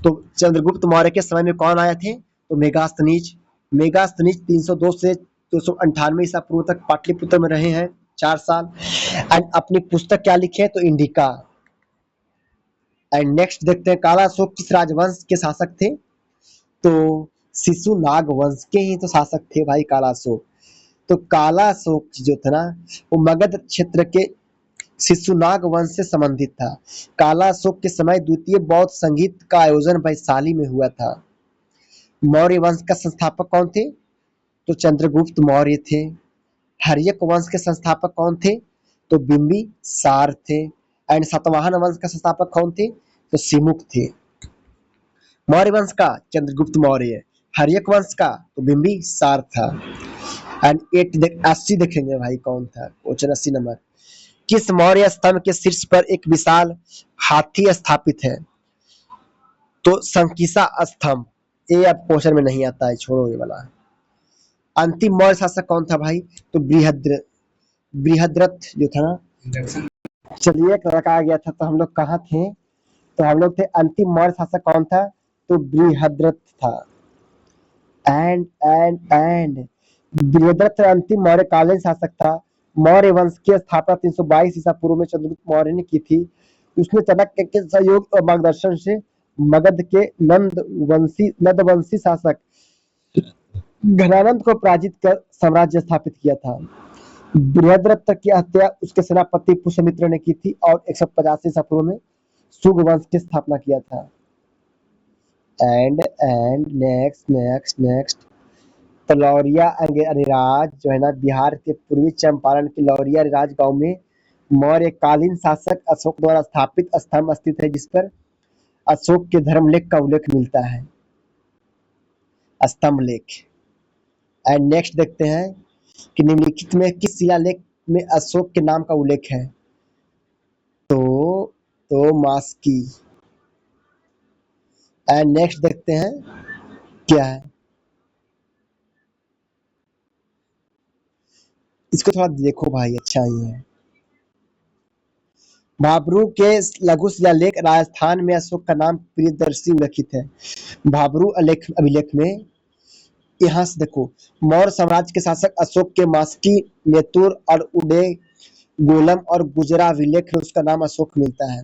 S1: तो चंद्रगुप्त मौर्य के समय में कौन आए थे? तो मेगास्थनीज। मेगास्थनीज 302 से 298 ईसा पूर्व तक पाटलिपुत्र में रहे हैं 4 साल, एंड अपनी पुस्तक क्या लिखे? तो इंडिका। एंड नेक्स्ट देखते हैं, कालाशोक किस राजवंश के शासक थे? तो शिशुनाग वंश के ही तो शासक थे भाई कालाशोक। तो कालाशोक जो था ना, वो मगध क्षेत्र के शिशुनाग वंश से संबंधित था। कालाशोक के समय द्वितीय बौद्ध संगीत का आयोजन वैशाली में हुआ था। मौर्य वंश का संस्थापक कौन थे? तो चंद्रगुप्त मौर्य थे। हर्यक वंश के संस्थापक कौन थे? तो बिंबिसार थे। एंड सातवाहन वंश का संस्थापक कौन थे? तो सिमुक थे। मौर्य वंश का चंद्रगुप्त मौर्य, हर्यक वंश का तो बिंबिसार था। एंड 80 देखेंगे भाई, कौन था क्वेश्चन 80 नंबर। किस मौर्य स्तंभ के शीर्ष पर एक विशाल हाथी स्थापित है? तो संकिसा स्तंभ। ये अब क्वेश्चन में नहीं आता है, छोड़ो ये वाला। अंतिम मौर्य शासक कौन था भाई? तो बृहद्रथ जो था ना। चलिए, एक लड़का आ गया था, तो हम लोग कहाँ थे? तो हम लोग थे, अंतिम मौर्य शासक कौन था? तो बृहद्रथ था। एंड बृहद्रथ अंतिम मौर्य कालीन शासक था। मौर्य वंश की स्थापना 322 ईसा पूर्व में चंद्रगुप्त मौर्य ने की थी। उसने चाणक्य के सहयोग और मार्गदर्शन से मगध के नंदवंशी शासक घनानंद को पराजित कर साम्राज्य स्थापित किया था। बृहद्रथ की हत्या उसके सेनापति पुष्यमित्र ने की थी और 185 ईसा पूर्व में शुंग वंश की स्थापना किया था। एंड नेक्स्ट तो लौरिया अरिराज जो है ना, बिहार के पूर्वी चंपारण के लौरिया अरिराज गांव में मौर्यकालीन शासक अशोक द्वारा स्थापित स्तंभ स्थित है, जिस पर अशोक के धर्मलेख का उल्लेख मिलता है, स्तंभ लेख। एंड नेक्स्ट देखते हैं कि निम्नलिखित में किस शिलालेख में अशोक के नाम का उल्लेख है? तो मास्की। एंड नेक्स्ट देखते हैं क्या है, इसको थोड़ा देखो भाई, अच्छा ही है। भाब्रू के लघु शिलालेख राजस्थान में अशोक का नाम प्रियदर्शी उल्लेखित है। भाब्रू अभिलेख में यहाँ से देखो, मौर्य साम्राज्य के शासक अशोक के मास्की, नेतुर और उडे गोलम और गुजरा अभिलेख में उसका नाम अशोक मिलता है,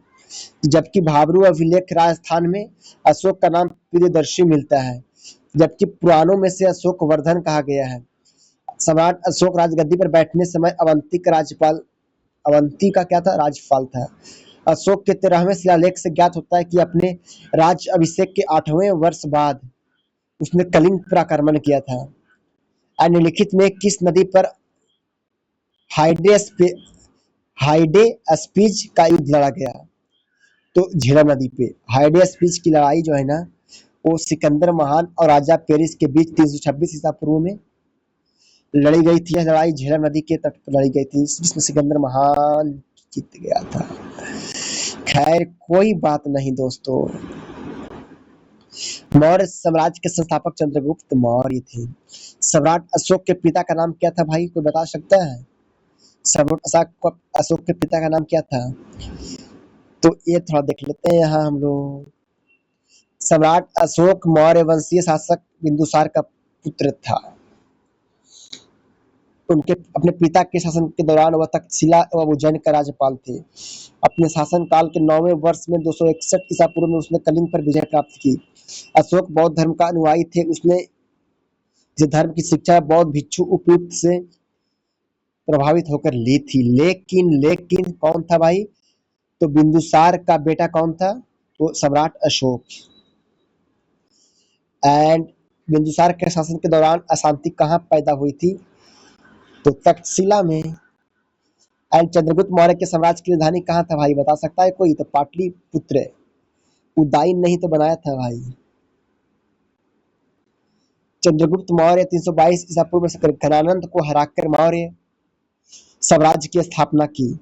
S1: जबकि भाब्रू अभिलेख राजस्थान में अशोक का नाम प्रियदर्शी मिलता है। जबकि पुराणों में से अशोक वर्धन कहा गया है। सम्राट अशोक राजगद्दी पर बैठने समय अवंती का क्या था? राजपाल था। अशोक के 13वें शिलालेख से ज्ञात होता है कि अपने राज्य अभिषेक के 8वें वर्ष बाद उसने कलिंग पर आक्रमण किया था। निम्नलिखित में किस नदी पर हाइडे स्पे हाइडे स्पीच का युद्ध लड़ा गया। तो झेलम नदी पे हाइडे स्पीच की लड़ाई जो है ना, वो सिकंदर महान और राजा पेरिस के बीच 326 ईसा पूर्व में लड़ी गई थी। यह लड़ाई झेलम नदी के तट पर लड़ी गई थी, जिसमें सिकंदर महान जीत गया था। खैर कोई बात नहीं दोस्तों। मौर्य साम्राज्य के संस्थापक चंद्रगुप्त मौर्य थे। सम्राट अशोक के पिता का नाम क्या था भाई, कोई बता सकता है? सम्राट अशोक के पिता का नाम क्या था? तो ये थोड़ा देख लेते हैं यहाँ हम लोग। सम्राट अशोक मौर्य वंशीय शासक बिंदुसार का पुत्र था। उनके अपने पिता के शासन के दौरान वह तक्षशिला एवं उज्जैन का राज्यपाल थे। अपने शासन काल के 9वें वर्ष में 261 ईसा पूर्व में उसने कलिंग पर विजय प्राप्त की। अशोक बौद्ध धर्म का अनुयायी थे। उसने जिस धर्म की शिक्षा बौद्ध भिक्षु उपयुक्त से प्रभावित होकर ली थी। लेकिन लेकिन कौन था भाई? तो बिंदुसार का बेटा कौन था? तो सम्राट अशोक। एंड बिंदुसार के शासन के दौरान अशांति कहाँ पैदा हुई थी? तो तक्षशिला में। एंड चंद्रगुप्त मौर्य के साम्राज्य की राजधानी कहाँ था भाई, बता सकता है कोई? तो पाटलिपुत्र। उदयन नहीं तो बनाया था भाई। चंद्रगुप्त मौर्य 322 ईसा पूर्व से घनानंद को हराकर मौर्य साम्राज्य की स्थापना की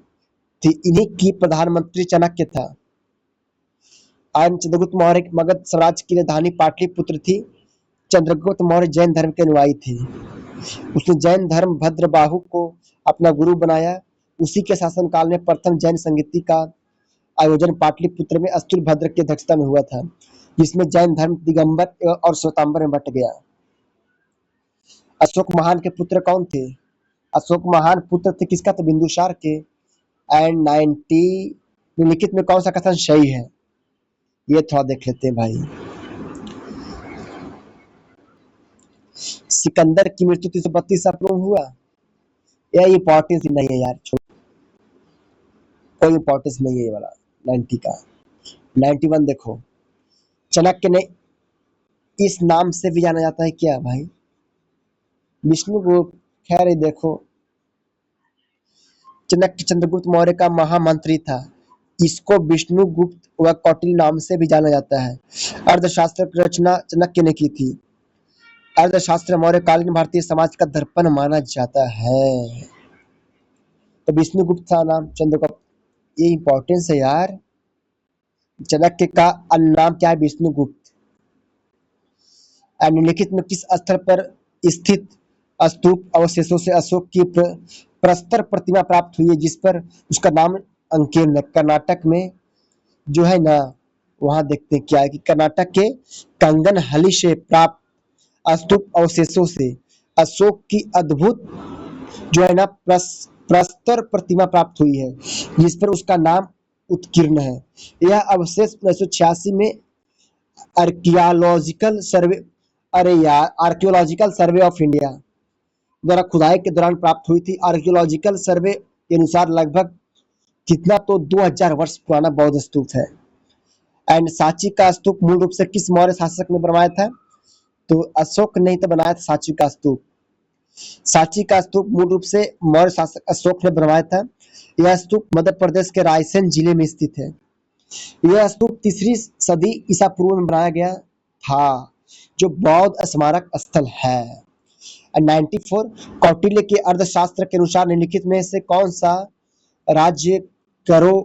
S1: थी। इन्हीं की प्रधानमंत्री चाणक्य था। चंद्रगुप्त मौर्य मगध साम्राज्य की राजधानी पाटलिपुत्र थी। चंद्रगुप्त मौर्य जैन धर्म के अनुयायी थे। उसने जैन धर्म भद्रबाहु को अपना गुरु बनाया। उसी के शासन काल में प्रथम जैन संगीति का आयोजन पाटलिपुत्र में अस्तुलभद्र की अध्यक्षता में हुआ था, जिसमें जैन धर्म दिगंबर और श्वेतांबर में बट गया। अशोक महान के पुत्र कौन थे? अशोक महान पुत्र थे किसका? तो बिंदुसार के। एंड 90 निम्नलिखित में कौन सा कथन सही है, ये थोड़ा देख लेते हैं भाई। सिकंदर की मृत्यु 332 ईसा पूर्व हुआ। यह इंपॉर्टेंस ही नहीं है यार, कोई इंपॉर्टेंस नहीं है ये वाला 90 का। 91 देखो, चाणक्य ने इस नाम से भी जाना जाता है क्या भाई? विष्णुगुप्त। खैर देखो, चाणक्य चंद्रगुप्त मौर्य का महामंत्री था। इसको विष्णुगुप्त व कौटिल्य नाम से भी जाना जाता है। अर्थशास्त्र की रचना चाणक्य ने की थी। अर्थशास्त्र मौर्यकालीन भारतीय समाज का दर्पण माना जाता है। तो विष्णुगुप्त था नाम, चंद्रगुप्त। ये इंपॉर्टेंस है यार। चाणक्य का अन्य नाम क्या है? विष्णुगुप्त। निम्नलिखित में किस स्थल पर स्थित स्तूप अवशेषों से अशोक की प्रस्तर प्रतिमा प्राप्त हुई है, जिस पर उसका नाम अंकित है? कर्नाटक में जो है ना, वहां देखते हैं क्या है कि कर्नाटक के कंगनहल्ली से प्राप्त स्तूप अवशेषों से अशोक की अद्भुत जो है ना प्रस्तर प्रतिमा प्राप्त हुई है, जिस पर उसका नाम उत्कीर्ण है। यह अवशेष 1986 में archaeological survey archaeological survey of India द्वारा खुदाई के दौरान प्राप्त हुई थी। आर्कियोलॉजिकल सर्वे के अनुसार लगभग कितना तो 2000 वर्ष पुराना बौद्ध स्तूप है। एंड सांची का स्तूप मूल रूप से किस मौर्य शासक ने बनवाया था? तो अशोक ने तो बनाया था सांची का स्तूप। सांची का स्तूप मूल रूप से मौर्य शासक अशोक ने बनवाया था। यह स्तूप मध्य प्रदेश के रायसेन जिले में स्थित है। यह स्तूप 3री सदी ईसा पूर्व में बनाया गया था, जो बौद्ध स्मारक स्थल है। 94 कौटिल्य के अर्थशास्त्र के अनुसार निम्नलिखित में से कौन सा राज्य करों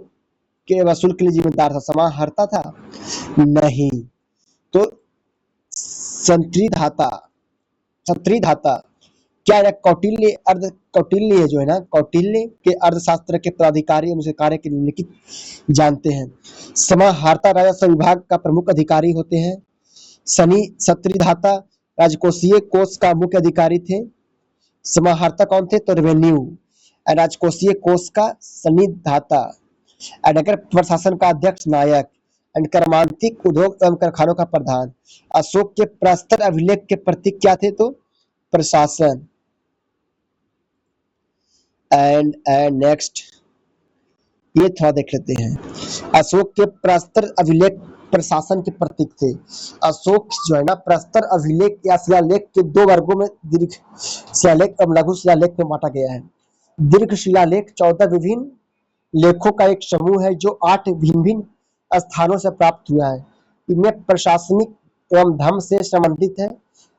S1: के वसूल के लिए जिम्मेदार था? समाहर्ता था? नहीं। तो संत्रिधाता। संत्रिधाता क्या है? कौटिल्य जो है ना, कौटिल्य के अर्थशास्त्र के पदाधिकारी उनसे कार्य के निम्नलिखित जानते हैं। समाहर्ता राजस्व विभाग का प्रमुख अधिकारी होते हैं। शनि संत्रिधाता राजकोषीय कोष का मुख्य अधिकारी थे। समाहर्ता कौन थे? तो रेवेन्यू राजकोषीय कोष का संनिधाता। नगर प्रशासन का अध्यक्ष नायक। एंड कर्मांतिक उद्योग एवं कारखानों का प्रधान। अशोक के प्रस्तर अभिलेख के प्रतीक क्या थे? तो प्रशासन। एंड नेक्स्ट ये थोड़ा देख लेते हैं। अशोक के प्रस्तर अभिलेख प्रशासन के प्रतीक थे। अशोक जो है ना, प्रस्तर अभिलेख या शिलालेख के 2 वर्गों में दीर्घ शिलालेख और लघु शिलालेख में बांटा गया है। दीर्घ शिलालेख 14 विभिन्न लेखों का एक समूह है जो 8 भिन्न-भिन्न स्थानों से प्राप्त हुआ है। इनमें प्रशासनिक एवं धर्म से संबंधित है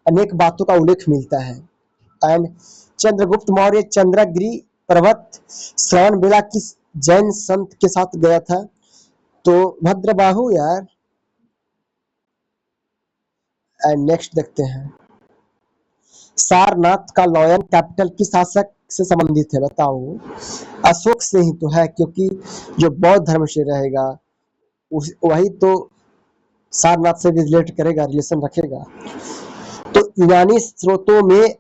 S1: अनेक बातों का उल्लेख मिलता है। एंड चंद्रगुप्त मौर्य चंद्रगिरी पर्वत श्रवण बेला किस जैन संत के साथ गया था? तो भद्रबाहु यार। एंड नेक्स्ट देखते हैं, सारनाथ का लॉयन कैपिटल किस शासक से संबंधित है? बताओ। अशोक से ही तो है, क्योंकि जो बौद्ध धर्म से रहेगा वही तो सारनाथ से भी रिलेट करेगा, रिलेशन रखेगा। तो यूनानी स्रोतों में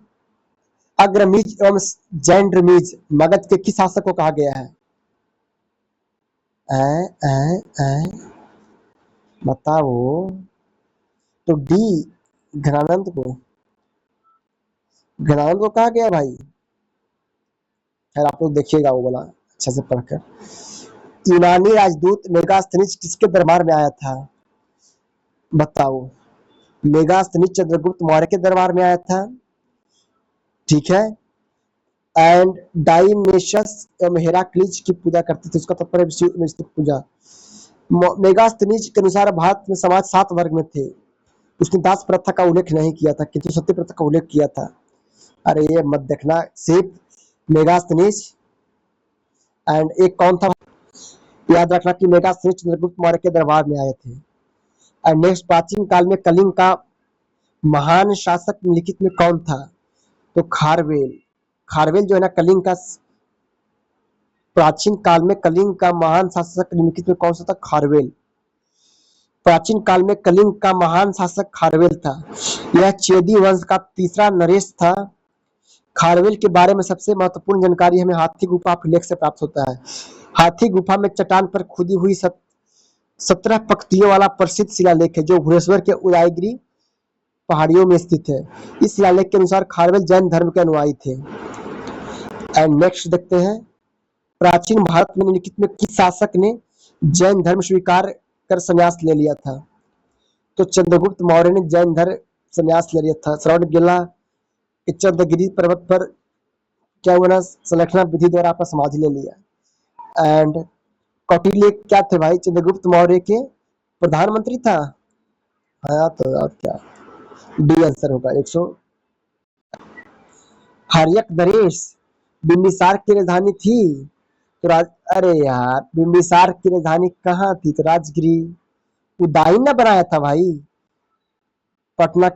S1: अग्रमीज एवं जैंड्रमीज मगध के किस शासक को कहा गया है? बताओ। तो डी घनानंद को कहा गया भाई। खैर आप लोग देखिएगा वो बोला अच्छे से पढ़कर। यूनानी राजदूत मेगास्थनीज किसके दरबार में आया था? बताओ। मेगास्थनीज चंद्रगुप्त मौर्य के दरबार में आया था, ठीक है। एंड डाइनेशस एवं हेराक्लीज की पूजा करते थे, उसका तात्पर्य पूजा। मेगास्थनीज के अनुसार भारत में समाज 7 वर्ग में थे। उसने दास प्रथा का उल्लेख नहीं किया था, किंतु सत्य प्रथा का उल्लेख किया था। अरे ये मत देखना, सिर्फ मेगास्थनीज। एंड एक कौन था? याद रखना कि मेगास्थनीज चंद्रगुप्त मौर्य के दरबार में आए थे। एंड नेक्स्ट, प्राचीन काल में कलिंग का महान शासक निम्नलिखित में कौन था? तो खारवेल। खारवेल जो है ना कलिंग का, प्राचीन काल में कलिंग का महान शासक निम्नलिखित में कौन सा था? खारवेल। प्राचीन काल में कलिंग का महान शासक खारवेल था। यह चेदी वंश का तीसरा नरेश था। खारवेल के बारे में सबसे महत्वपूर्ण जानकारी हमें हाथी गुफा अभिलेख से प्राप्त होता है। हाथी गुफा में चट्टान पर खुदी हुई 17 पंक्तियों वाला प्रसिद्ध शिलालेख है जो भुवनेश्वर के उदयगिरी पहाड़ियों में स्थित है। इस शिलालेख के अनुसार खारवेल जैन धर्म के अनुयायी थे। एंड नेक्स्ट देखते हैं, प्राचीन भारत में निम्नलिखित में किस शासक ने जैन धर्म स्वीकार कर संन्यास ले लिया था? तो चंद्रगुप्त मौर्य ने जैन धर्म संन्यास ले लिया था। श्रवण बेला चंद्रगिरी पर्वत पर क्या हुआ ना, संरक्षण विधि द्वारा अपना समाधि ले लिया। एंड कौटिल्य क्या थे भाई? चंद्रगुप्त मौर्य के प्रधानमंत्री था। हाँ तो और क्या, डी आंसर होगा 100। हर्यक नरेश बिंबिसार की राजधानी थी। तो अरे यार, बिंबिसार की राजधानी कहाँ थी? तो राजगिरी। उदाई ने बनाया था भाई पटना,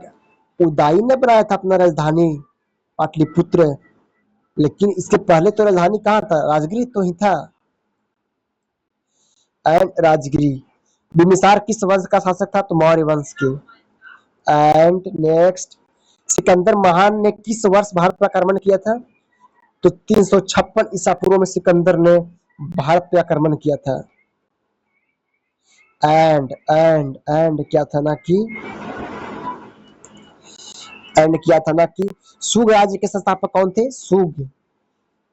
S1: उदाई ने बनाया था अपना राजधानी पाटलिपुत्र, लेकिन इसके पहले तो राजधानी कहाँ था? राजगिरी तो ही था। एंड राजगिरी। बिंबिसार किस वंश का शासक था? तो मौर्य वंश के। एंड नेक्स्ट, सिकंदर महान ने किस वर्ष भारत पर आक्रमण किया था? तो 356 ईसा पूर्व में सिकंदर ने भारत पर आक्रमण किया था। एंड क्या था ना कि सुग राज्य के संस्थापक कौन थे? सुग।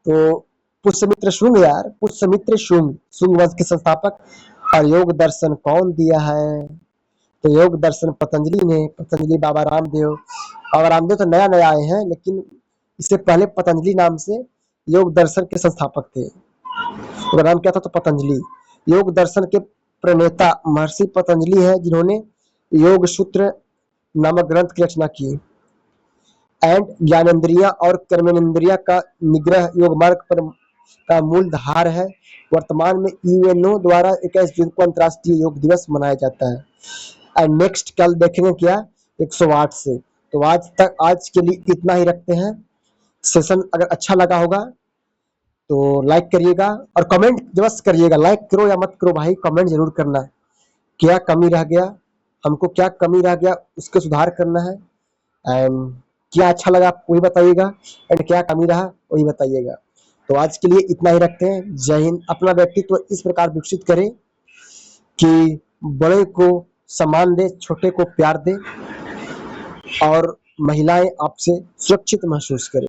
S1: तो पुष्यमित्र शुंग यार, पुष्यमित्र शुंग, शुंग वंश के संस्थापक। और योग दर्शन कौन दिया है? तो योग दर्शन पतंजलि ने, पतंजलि बाबा रामदेव। बाबा रामदेव तो नया नया आए हैं, लेकिन इससे पहले पतंजलि नाम से योग दर्शन के संस्थापक थे। तो नाम क्या था? तो पतंजलि। योग दर्शन के प्रणेता महर्षि पतंजलि है, जिन्होंने योग सूत्र नामक ग्रंथ की रचना की। एंड ज्ञानेन्द्रिया और कर्मेंद्रिया का निग्रह योग मार्ग पर का मूल धार है। वर्तमान में यूएनओ द्वारा 21 जून को अंतर्राष्ट्रीय योग दिवस मनाया जाता है। एंड नेक्स्ट कल देखेंगे क्या? 108 से। तो आज के लिए इतना ही रखते हैं। सेशन अगर अच्छा लगा होगा तो लाइक करिएगा और कमेंट जरूर करिएगा। लाइक करो या मत करो भाई, कमेंट जरूर करना। क्या कमी रह गया, हमको क्या कमी रह गया उसके सुधार करना है। एंड क्या अच्छा लगा वही बताइएगा, एंड क्या कमी रहा वही बताइएगा। तो आज के लिए इतना ही रखते हैं। जय हिंद। अपना व्यक्तित्व इस प्रकार विकसित करें कि बड़े को सम्मान दे, छोटे को प्यार दे और महिलाएं आपसे सुरक्षित महसूस करें।